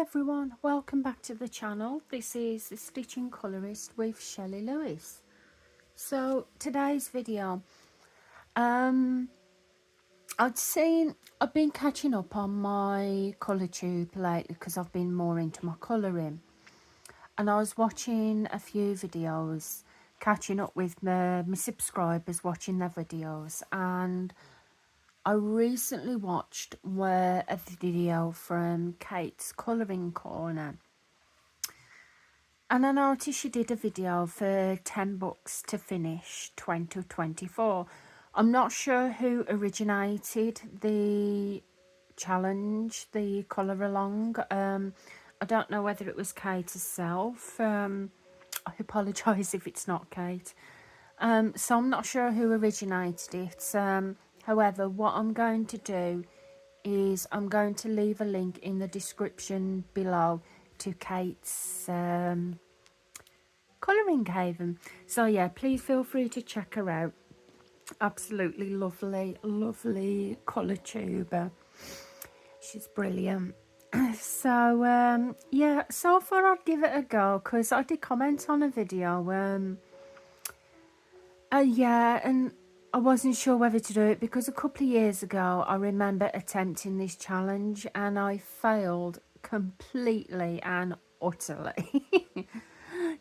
everyone, welcome back to the channel. This is the Stitching Colourist with Shelley Lewis. So today's video, I've been catching up on my colour tube lately because I've been more into my colouring, and I was watching a few videos, catching up with my subscribers, watching their videos, and I recently watched a video from Kate's Colouring Corner, and I noticed she did a video for 10 books to finish 2024. I'm not sure who originated the challenge, the colour along. I don't know whether it was Kate herself. I apologise if it's not Kate. So I'm not sure who originated it. However, what I'm going to do is I'm going to leave a link in the description below to Kate's colouring haven. So yeah, please feel free to check her out. Absolutely lovely colour tuber. She's brilliant. So yeah, so far I'd give it a go because I did comment on a video. Yeah, and I wasn't sure whether to do it because a couple of years ago I remember attempting this challenge and I failed completely and utterly.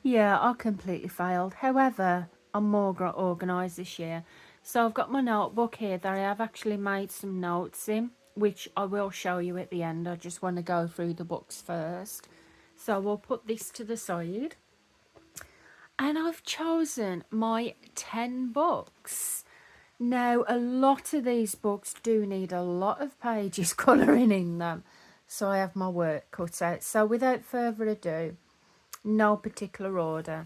Yeah, I completely failed. However, I'm more organised this year. So I've got my notebook here that I have actually made some notes in, which I will show you at the end. I just want to go through the books first. So we'll put this to the side. And I've chosen my 10 books. Now, a lot of these books do need a lot of pages colouring in them. So I have my work cut out. So without further ado, no particular order,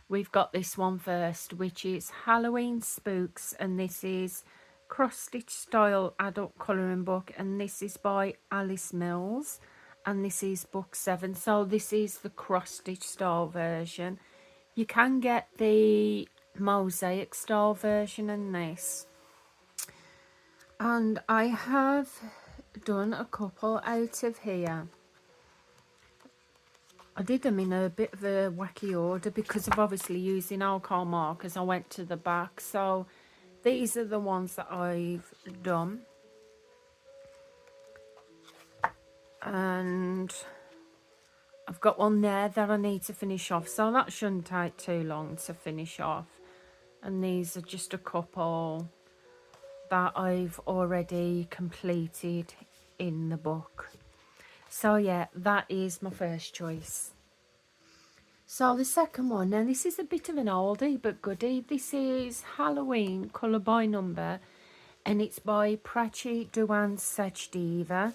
we've got this one first, which is Halloween Spooks, and this is cross stitch style adult colouring book, and this is by Alice Mills, and this is book 7. So this is the cross stitch style version. You can get the mosaic style version in this, and I have done a couple out of here. I did them in a bit of a wacky order because of obviously using alcohol markers. I went to the back, so these are the ones that I've done, and I've got one there that I need to finish off, so that shouldn't take too long to finish off. And these are just a couple that I've already completed in the book. So yeah, that is my first choice. So the second one, now this is a bit of an oldie but goodie. This is Halloween Colour by Number, and it's by Prachi Dewan Sachdeva,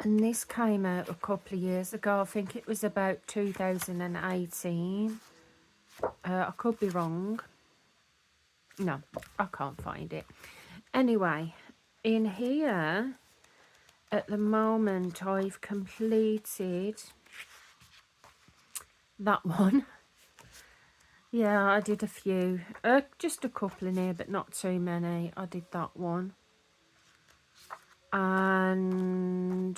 and this came out a couple of years ago. I think it was about 2018. I could be wrong. No, I can't find it. Anyway, in here at the moment I've completed that one. Yeah, I did a few, just a couple in here, but not too many. I did that one, and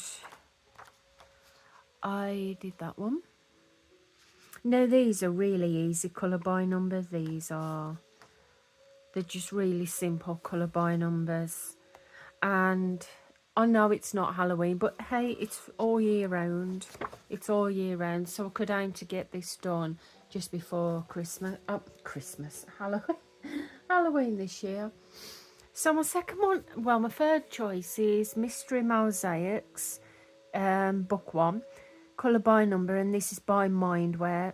I did that one. Now these are really easy colour by numbers. They're just really simple colour by numbers, and I know it's not Halloween, but hey, it's all year round. It's all year round, so I could aim to get this done just before Christmas. Halloween this year. So my second one, well, my third choice is Mystery Mosaics, book 1, colour by number, and this is by Mindware.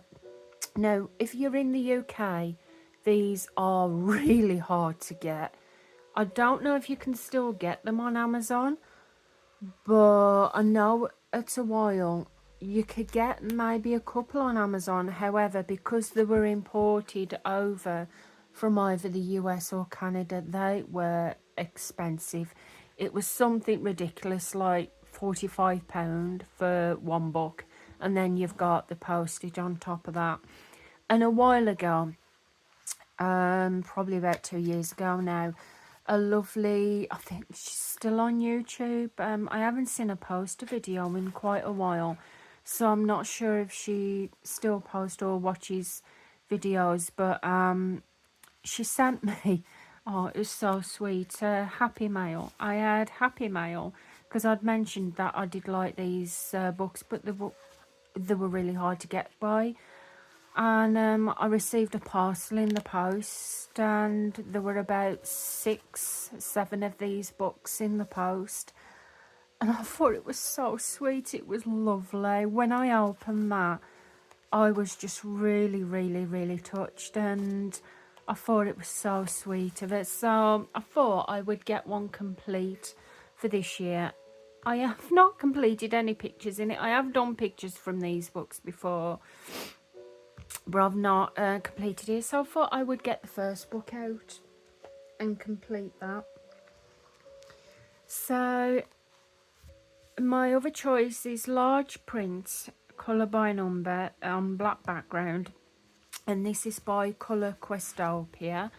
Now, if you're in the UK, these are really hard to get. I don't know if you can still get them on Amazon, but I know it's a while. You could get maybe a couple on Amazon. However, because they were imported over from either the US or Canada, they were expensive. It was something ridiculous, like £45 for one book, and then you've got the postage on top of that. And a while ago, probably about 2 years ago now, a lovely, I think she's still on YouTube, I haven't seen her post a video in quite a while, So I'm not sure if she still posts or watches videos, but she sent me, oh, it was so sweet, Happy Mail. I had Happy Mail because I'd mentioned that I did like these books, but they were really hard to get by. And I received a parcel in the post, and there were about 6, 7 of these books in the post. And I thought it was so sweet. It was lovely. When I opened that, I was just really, really, really touched, and I thought it was so sweet of it. So I thought I would get one complete for this year. I have not completed any pictures in it. I have done pictures from these books before, but I've not completed it. So I thought I would get the first book out and complete that. So my other choice is large print, colour by number on black background, and this is by Colour Questopia,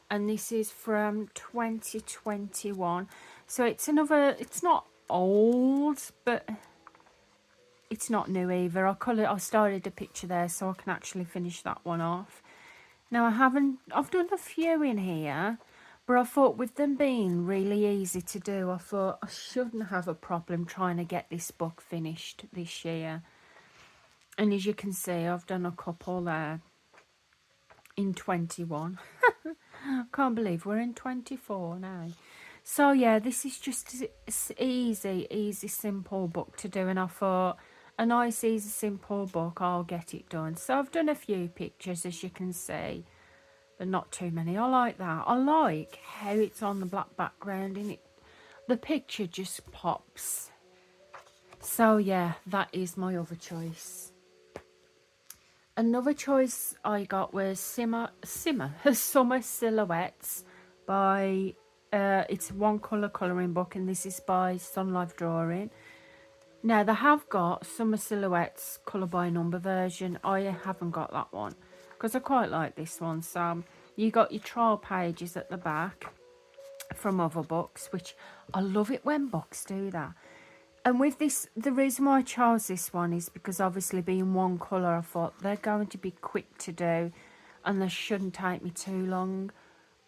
and this is from 2021. So it's another, it's not old, but it's not new either. I started a picture there so I can actually finish that one off. Now I've done a few in here, but I thought with them being really easy to do, I thought I shouldn't have a problem trying to get this book finished this year. And as you can see, I've done a couple there in 21. Can't believe we're in 24 now. So yeah, this is just easy, simple book to do, and I thought a nice, easy, simple book, I'll get it done. So I've done a few pictures, as you can see, but not too many. I like that. I like how it's on the black background, and the picture just pops. So yeah, that is my other choice. Another choice I got was Summer Silhouettes by, it's one colour colouring book, and this is by Sun Life Drawing. Now, they have got Summer Silhouettes colour by number version. I haven't got that one because I quite like this one. So you got your trial pages at the back from other books, which I love it when books do that. And with this, the reason why I chose this one is because obviously being one colour, I thought they're going to be quick to do and they shouldn't take me too long.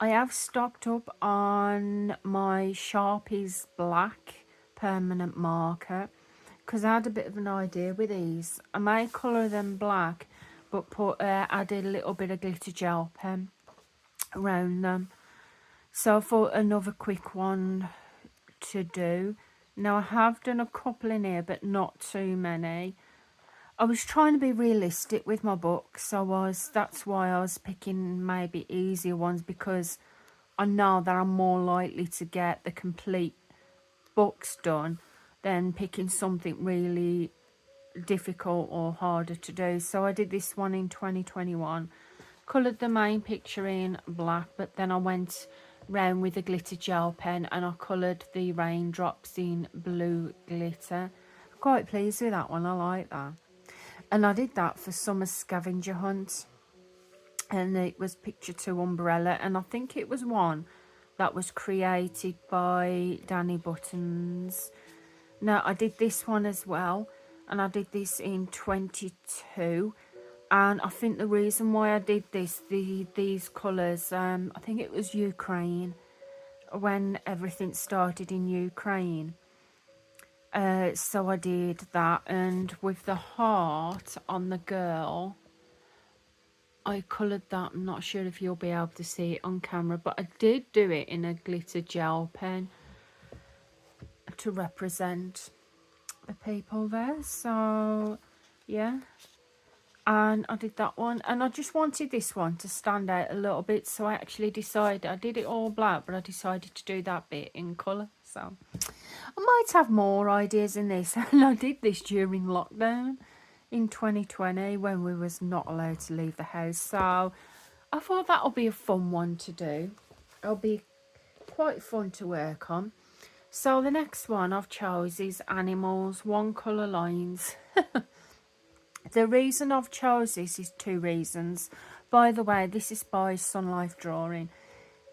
I have stocked up on my Sharpies black permanent marker because I had a bit of an idea with these. I may colour them black, but added a little bit of glitter gel pen around them. So I thought another quick one to do. Now I have done a couple in here, but not too many. I was trying to be realistic with my books. That's why I was picking maybe easier ones, because I know that I'm more likely to get the complete books done than picking something really difficult or harder to do. So I did this one in 2021. Coloured the main picture in black, but then I went round with a glitter gel pen and I coloured the raindrops in blue glitter. I'm quite pleased with that one. I like that. And I did that for Summer Scavenger Hunt, and it was Picture 2 Umbrella, and I think it was one that was created by Danny Buttons. Now I did this one as well, and I did this in 22. And I think the reason why I did this, these colours, I think it was Ukraine, when everything started in Ukraine. So I did that, and with the heart on the girl, I coloured that. I'm not sure if you'll be able to see it on camera, but I did do it in a glitter gel pen to represent the people there. So yeah, and I did that one, and I just wanted this one to stand out a little bit, so I actually decided, I did it all black, but I decided to do that bit in colour. So I might have more ideas in this, and I did this during lockdown in 2020 when we was not allowed to leave the house. So I thought that'll be a fun one to do. It'll be quite fun to work on. So the next one I've chose is Animals, one colour lines. The reason I've chose this is 2 reasons. By the way, this is by Sun Life Drawing.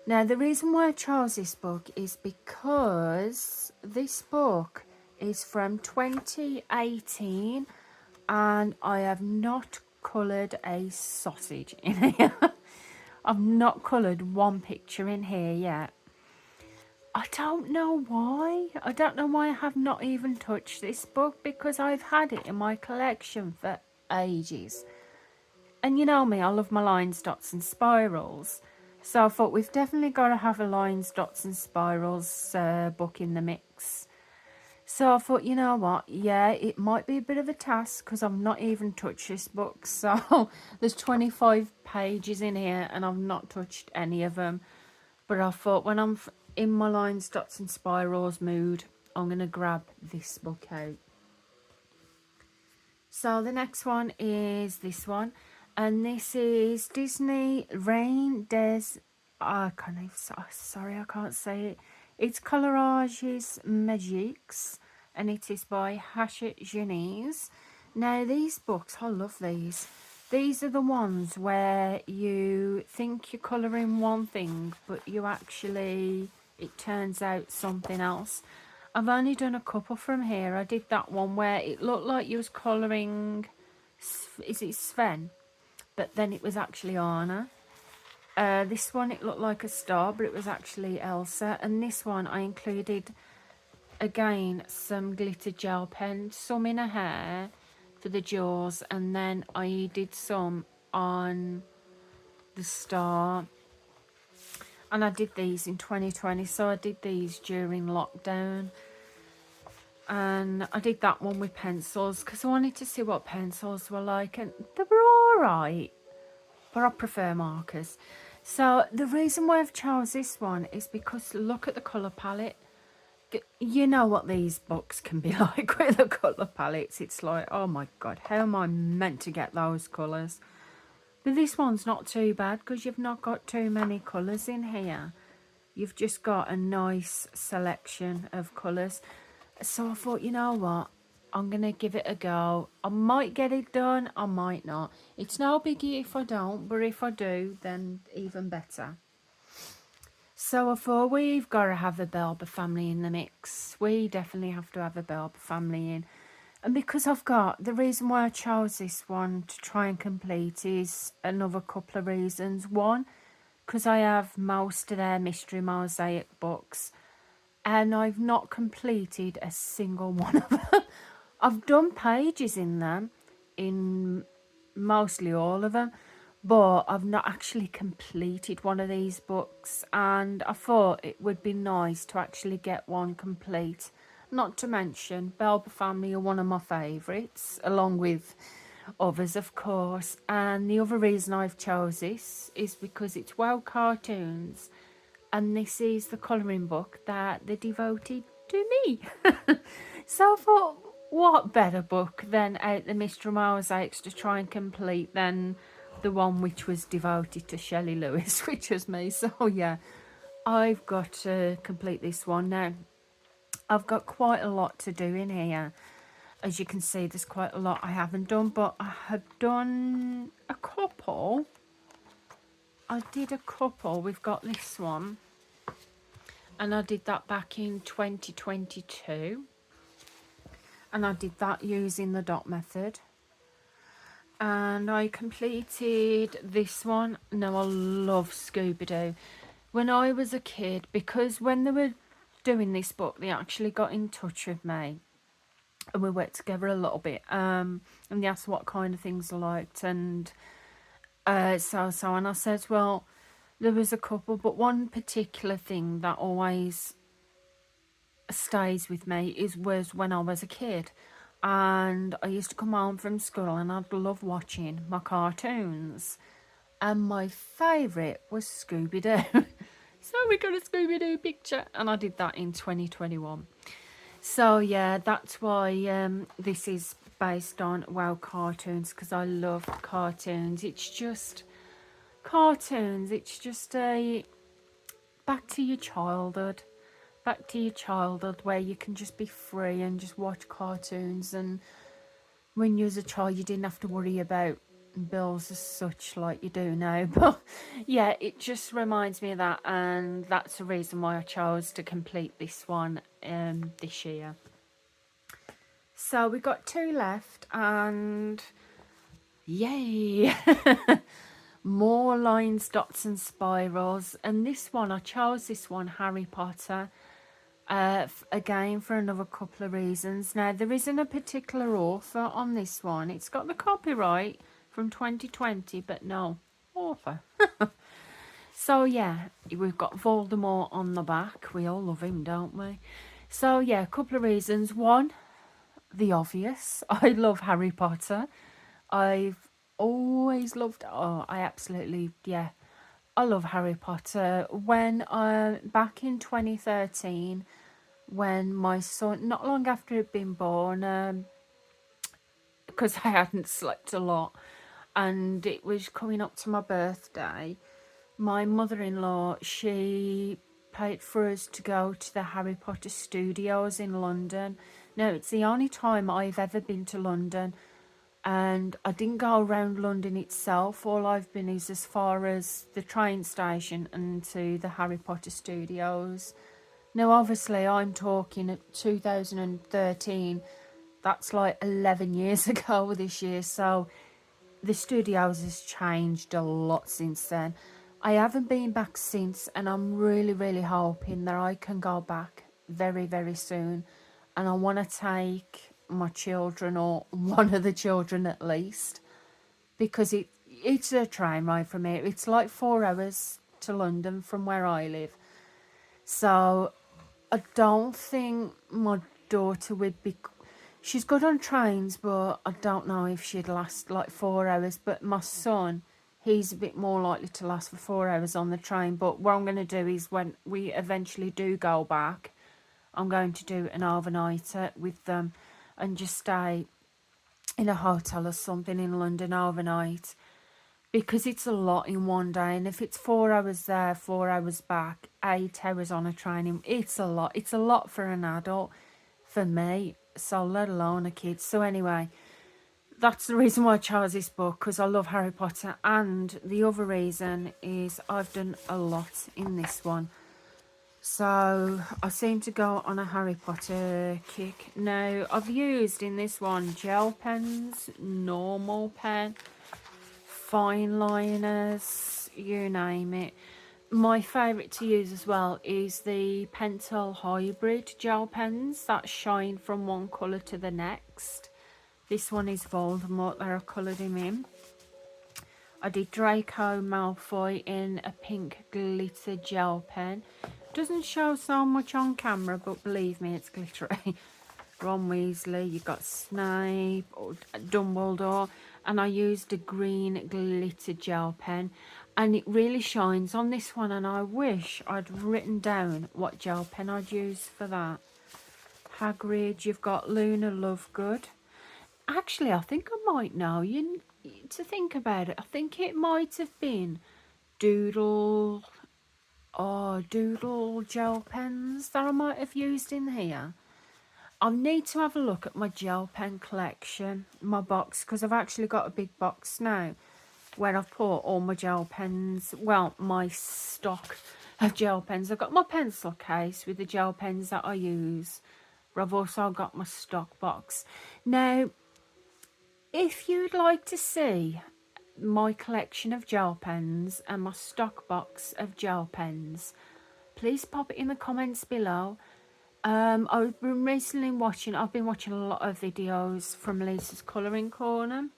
Now, the reason why I chose this book is because this book is from 2018, and I have not coloured a sausage in here. I've not coloured one picture in here yet. I don't know why. I don't know why I have not even touched this book, because I've had it in my collection for ages. And you know me, I love my lines, dots and spirals. So I thought we've definitely got to have a lines, dots and spirals book in the mix. So I thought, you know what, yeah, it might be a bit of a task because I've not even touched this book. So there's 25 pages in here and I've not touched any of them. But I thought when I'm in my lines, dots and spirals mood, I'm going to grab this book out. So the next one is this one. And this is Disney Reine des... I can't even... Sorry, I can't say it. It's Collages Magiques, and it is by Hachette Genese. Now, these books, I love these. These are the ones where you think you're colouring one thing, but you actually... it turns out something else. I've only done a couple from here. I did that one where it looked like you was colouring... is it Sven? But then it was actually Anna. This one, it looked like a star, but it was actually Elsa. And this one, I included, again, some glitter gel pens, some in her hair for the jaws, and then I did some on the star. And I did these in 2020, so I did these during lockdown. And I did that one with pencils, because I wanted to see what pencils were like, and they were alright, but I prefer markers. So the reason why I've chose this one is because look at the colour palette. You know what these books can be like with the colour palettes. It's like, oh my god, how am I meant to get those colours? But this one's not too bad because you've not got too many colours in here. You've just got a nice selection of colours. So I thought, you know what? I'm going to give it a go. I might get it done, I might not. It's no biggie if I don't, but if I do, then even better. So I thought we've got to have a Belba family in the mix. We definitely have to have a Belba family in. And because I've got, the reason why I chose this one to try and complete is another couple of reasons. One, because I have most of their Mystery Mosaic books and I've not completed a single one of them. I've done pages in them, in mostly all of them, but I've not actually completed one of these books, and I thought it would be nice to actually get one complete. Not to mention, Belba Family are one of my favourites, along with others, of course. And the other reason I've chose this is because it's Wow Cartoons, and this is the colouring book that they devoted to me. So I thought, what better book than Out the Mystery Mosaics to try and complete than the one which was devoted to Shelley Lewis, which was me. So yeah, I've got to complete this one now. I've got quite a lot to do in here. As you can see, there's quite a lot I haven't done, but I have done a couple. I did a couple. We've got this one, and I did that back in 2022. And I did that using the dot method. And I completed this one. Now, I love Scooby-Doo. When I was a kid, because when they were doing this book, they actually got in touch with me. And we worked together a little bit. And they asked what kind of things I liked. And so and I said, well, there was a couple, but one particular thing that always stays with me was when I was a kid, and I used to come home from school and I'd love watching my cartoons, and my favourite was Scooby-Doo. So we got a Scooby-Doo picture, and I did that in 2021. So yeah, that's why this is based on Wow Cartoons, because I love cartoons. It's just cartoons. It's just a back to your childhood. Back to your childhood where you can just be free and just watch cartoons. And when you was a child, you didn't have to worry about bills as such like you do now. But yeah, it just reminds me of that, and that's the reason why I chose to complete this one this year. So we got 2 left, and yay! More lines, dots and spirals. And this one, I chose this one, Harry Potter, again for another couple of reasons. Now, there isn't a particular author on this one. It's got the copyright from 2020, but no author. So yeah, we've got Voldemort on the back. We all love him, don't we? So yeah, a couple of reasons. One, the obvious. I love Harry Potter. I've always loved, oh, I absolutely, yeah, I love Harry Potter. When back in 2013, when my son, not long after he'd been born, because I hadn't slept a lot, and it was coming up to my birthday, my mother-in-law, she paid for us to go to the Harry Potter studios in London. Now, it's the only time I've ever been to London, and I didn't go around London itself. All I've been is as far as the train station and to the Harry Potter studios. Now, obviously, I'm talking at 2013. That's like 11 years ago this year, so the studios has changed a lot since then. I haven't been back since, and I'm really, really hoping that I can go back very, very soon. And I want to take my children, or one of the children at least, because it's a train ride from here. It's like 4 hours to London from where I live. So I don't think my daughter would be. She's good on trains, but I don't know if she'd last like 4 hours. But my son, he's a bit more likely to last for 4 hours on the train. But what I'm going to do is, when we eventually do go back, I'm going to do an overnighter with them and just stay in a hotel or something in London overnight, because it's a lot in one day. And if it's 4 hours there, 4 hours back, 8 hours on a train, it's a lot. It's a lot for an adult, for me, so let alone a kid. So anyway, that's the reason why I chose this book, because I love Harry Potter. And the other reason is I've done a lot in this one. So I seem to go on a Harry Potter kick. Now, I've used in this one gel pens, normal pen, fine liners, you name it. My favourite to use as well is the Pentel Hybrid gel pens that shine from one colour to the next. This one is Voldemort that I coloured him in. I did Draco Malfoy in a pink glitter gel pen. Doesn't show so much on camera, but believe me, it's glittery. Ron Weasley, you got Snape, or Dumbledore, and I used a green glitter gel pen, and it really shines on this one. And I wish I'd written down what gel pen I'd use for that. Hagrid, you've got Luna Lovegood. Actually, I think I might know. To think about it, I think it might have been Doodle gel pens that I might have used in here. I need to have a look at my gel pen collection, my box, because I've actually got a big box now where I've put all my gel pens, well, my stock of gel pens. I've got my pencil case with the gel pens that I use, but I've also got my stock box. Now, if you'd like to see my collection of gel pens and my stock box of gel pens, please pop it in the comments below. I've been watching a lot of videos from Lisa's Colouring Corner,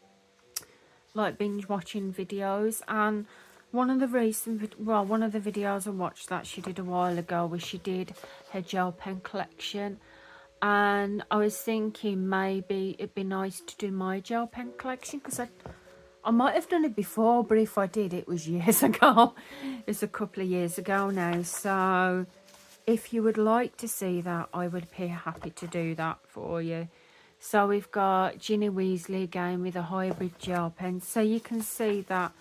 like binge watching videos, and one of the videos I watched that she did a while ago was she did her gel pen collection, and I was thinking maybe it'd be nice to do my gel pen collection, because I might have done it before, but if I did, it was years ago. It's a couple of years ago now. So if you would like to see that, I would be happy to do that for you. So we've got Ginny Weasley again with a hybrid gel pen. So you can see that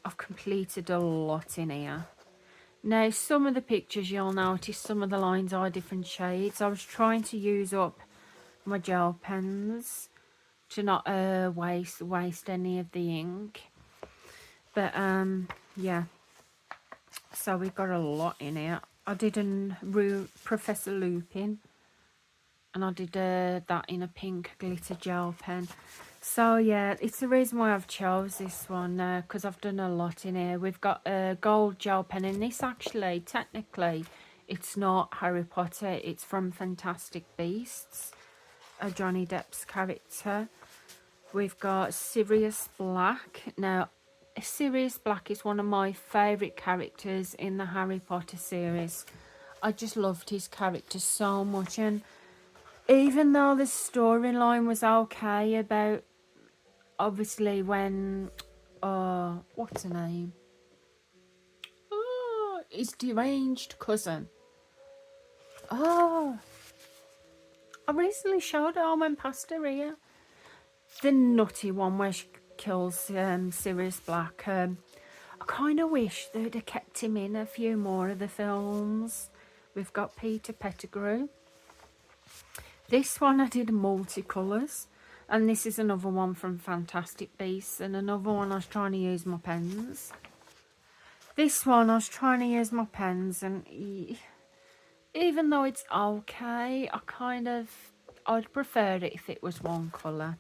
I've completed a lot in here. Now, some of the pictures, you'll notice some of the lines are different shades. I was trying to use up my gel pens to not waste any of the ink. But yeah, so we've got a lot in here. I did Professor Lupin, and I did that in a pink glitter gel pen. So yeah, it's the reason why I've chose this one, because I've done a lot in here. We've got a gold gel pen, and this actually, technically, it's not Harry Potter, it's from Fantastic Beasts, a Johnny Depp's character. We've got Sirius Black. Now, Sirius Black is one of my favourite characters in the Harry Potter series. I just loved his character so much, and even though the storyline was okay about, obviously, when, what's her name? Oh, his deranged cousin. Oh, I recently showed her, I went past her here. The nutty one where she kills Sirius Black. I kind of wish they'd have kept him in a few more of the films. We've got Peter Pettigrew. This one I did multicolours, and this is another one from Fantastic Beasts, and another one I was trying to use my pens. This one I was trying to use my pens, and even though it's okay, I'd prefer it if it was one colour.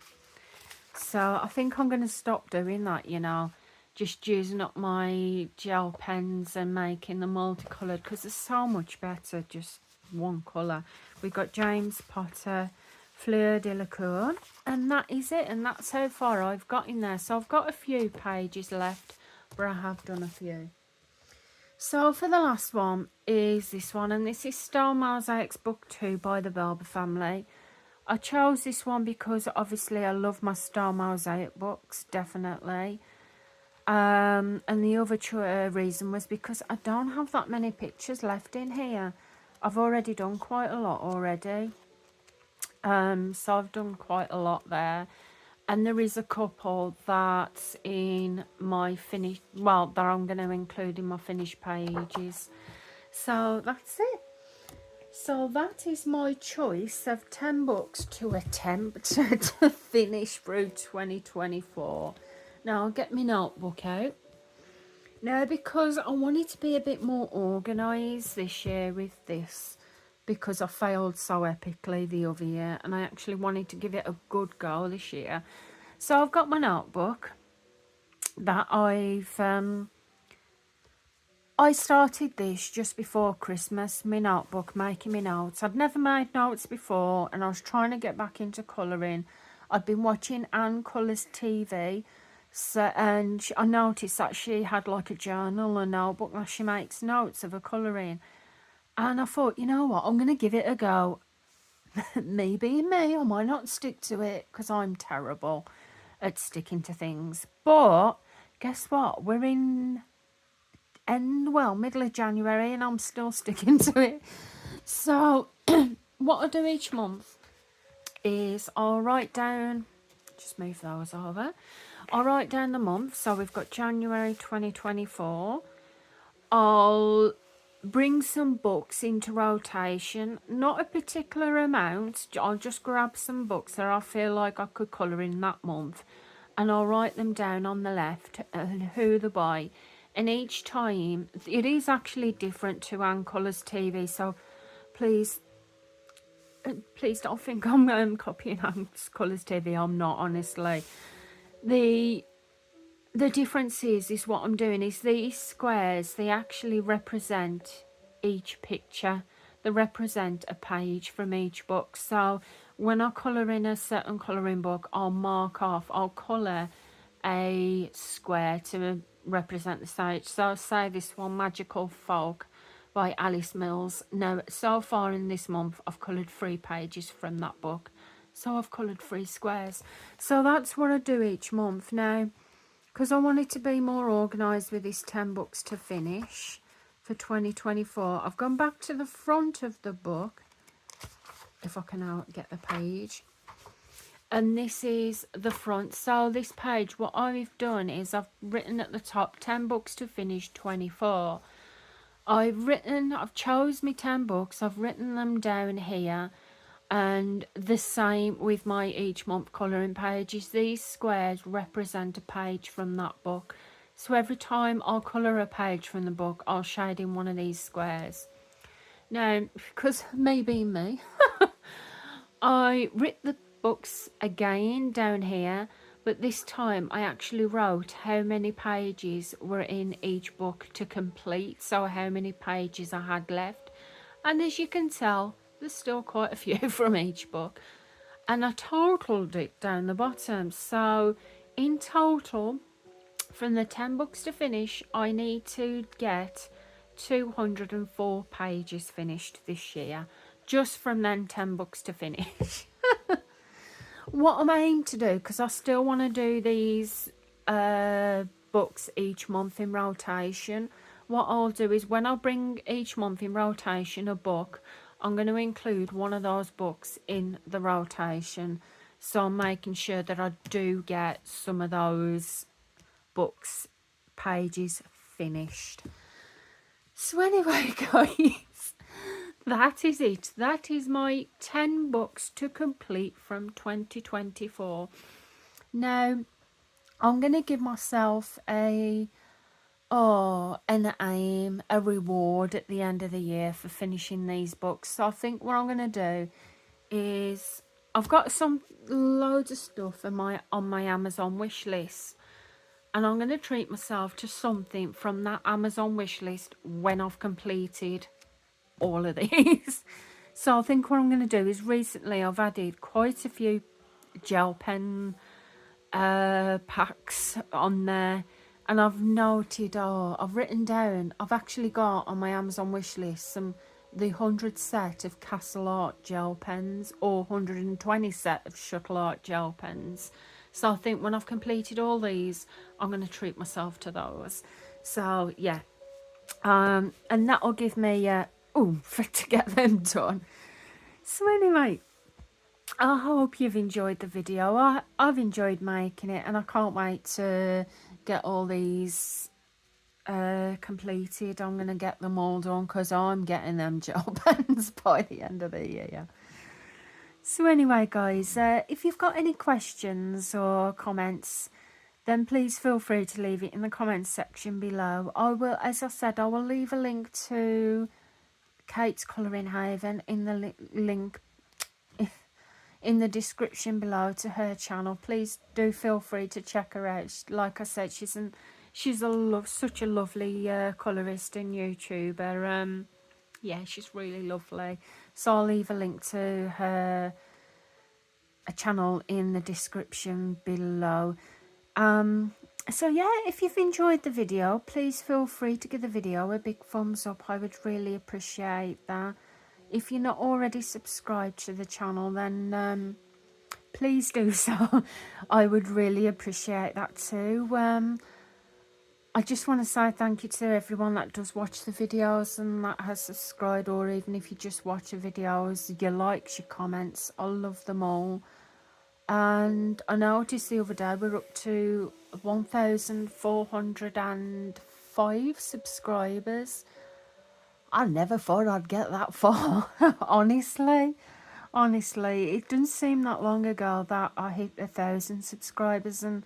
So I think I'm going to stop doing that, you know, just using up my gel pens and making them multicoloured, because it's so much better just one colour. We've got James Potter, Fleur Delacour, and that is it, and that's how far I've got in there. So I've got a few pages left, but I have done a few. So for the last one is this one, and this is Star Mosaics Book 2 by the Belber family. I chose this one because obviously I love my Star Mosaic books, definitely. And the other reason was because I don't have that many pictures left in here. I've already done quite a lot already. So I've done quite a lot there. And there is a couple that's in my finished, well, that I'm going to include in my finished pages. So that's it. So that is my choice of 10 books to attempt to finish through 2024. Now I'll get my notebook out. Now, because I wanted to be a bit more organised this year with this, because I failed so epically the other year, and I actually wanted to give it a good go this year. So I've got my notebook that I started this just before Christmas, my notebook, making my notes. I'd never made notes before, and I was trying to get back into colouring. I'd been watching Anne Colours TV, so, and I noticed that she had like a journal, a notebook, where she makes notes of her colouring. And I thought, you know what, I'm going to give it a go. Me being me, I might not stick to it, because I'm terrible at sticking to things. But guess what? We're in middle of January, and I'm still sticking to it. So what I do each month is I'll write down, just move those over, I'll write down the month. So we've got January 2024. I'll bring some books into rotation, not a particular amount, I'll just grab some books that I feel like I could colour in that month, and I'll write them down on the left and who they're by. And each time, it is actually different to Anne Colours TV, so please don't think I'm copying Anne Colours TV. I'm not, honestly. The difference is what I'm doing is these squares, they actually represent each picture. They represent a page from each book. So when I colour in a certain colouring book, I'll mark off, I'll colour a square to represent the stage. So say this one, Magical Folk by Alice Mills. Now, so far in this month, I've coloured 3 pages from that book. So I've coloured 3 squares. So that's what I do each month. Now, because I wanted to be more organised with these 10 books to finish for 2024, I've gone back to the front of the book, if I can now get the page. And this is the front. So this page, what I've done is I've written at the top 10 books to finish 24. I've chose my 10 books, I've written them down here, and the same with my each month colouring pages. These squares represent a page from that book. So every time I'll colour a page from the book, I'll shade in one of these squares. Now, because me being me, I writ the books again down here, but this time I actually wrote how many pages were in each book to complete, so how many pages I had left. And as you can tell, there's still quite a few from each book. And I totaled it down the bottom. So in total, from the 10 books to finish, I need to get 204 pages finished this year, just from them 10 books to finish. What I'm aiming to do, because I still want to do these books each month in rotation, what I'll do is when I bring each month in rotation a book, I'm going to include one of those books in the rotation. So I'm making sure that I do get some of those books pages finished. So anyway, guys, that is it. That is my 10 books to complete from 2024. Now, I'm going to give myself an aim, a reward at the end of the year for finishing these books. So I think what I'm going to do is I've got some loads of stuff on my Amazon wish list, and I'm going to treat myself to something from that Amazon wish list when I've completed all of these. So I think what I'm going to do is recently I've added quite a few gel pen packs on there, and I've noted, I've written down, I've actually got on my Amazon wish list the 100 set of Castle Art gel pens, or 120 set of Shuttle Art gel pens. So I think when I've completed all these, I'm going to treat myself to those. So yeah, and that'll give me oomph to get them done. So anyway, I hope you've enjoyed the video. I've enjoyed making it, and I can't wait to get all these completed. I'm going to get them all done because I'm getting them gel pens by the end of the year. So anyway, guys, if you've got any questions or comments, then please feel free to leave it in the comments section below. I will, as I said, I will leave a link to Kate's Colouring Haven in the link in the description below to her channel. Please do feel free to check her out. Like I said, she's such a lovely colorist and YouTuber. Yeah, she's really lovely. So I'll leave a link to her channel in the description below. So yeah, if you've enjoyed the video, please feel free to give the video a big thumbs up. I would really appreciate that. If you're not already subscribed to the channel, then please do so. I would really appreciate that too. I just want to say thank you to everyone that does watch the videos and that has subscribed, or even if you just watch the videos, your likes, your comments, I love them all. And I noticed the other day we're up to 1,405 subscribers. I never thought I'd get that far. Honestly, it doesn't seem that long ago that I hit 1,000 subscribers, and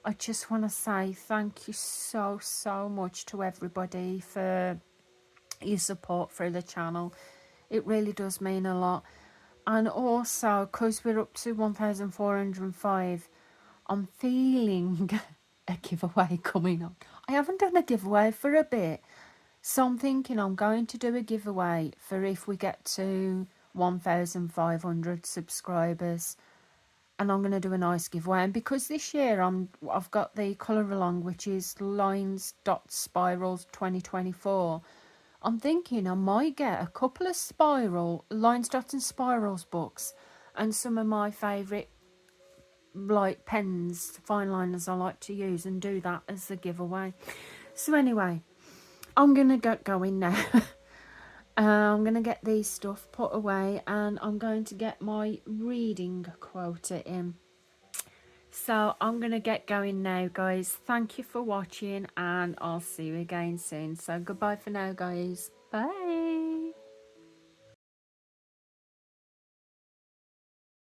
I just want to say thank you so much to everybody for your support through the channel. It really does mean a lot. And also, because we're up to 1,405, I'm feeling a giveaway coming up. I haven't done a giveaway for a bit, so I'm thinking I'm going to do a giveaway for if we get to 1,500 subscribers. And I'm going to do a nice giveaway. And because this year I've got the colour along, which is Lines Dot Spirals 2024. I'm thinking I might get a couple of Lines Dot and Spirals books, and some of my favourite like pens, fine liners I like to use, and do that as a giveaway. So anyway, I'm going to get going now. I'm going to get these stuff put away, and I'm going to get my reading quota in. So I'm going to get going now, guys. Thank you for watching, and I'll see you again soon. So goodbye for now, guys. Bye.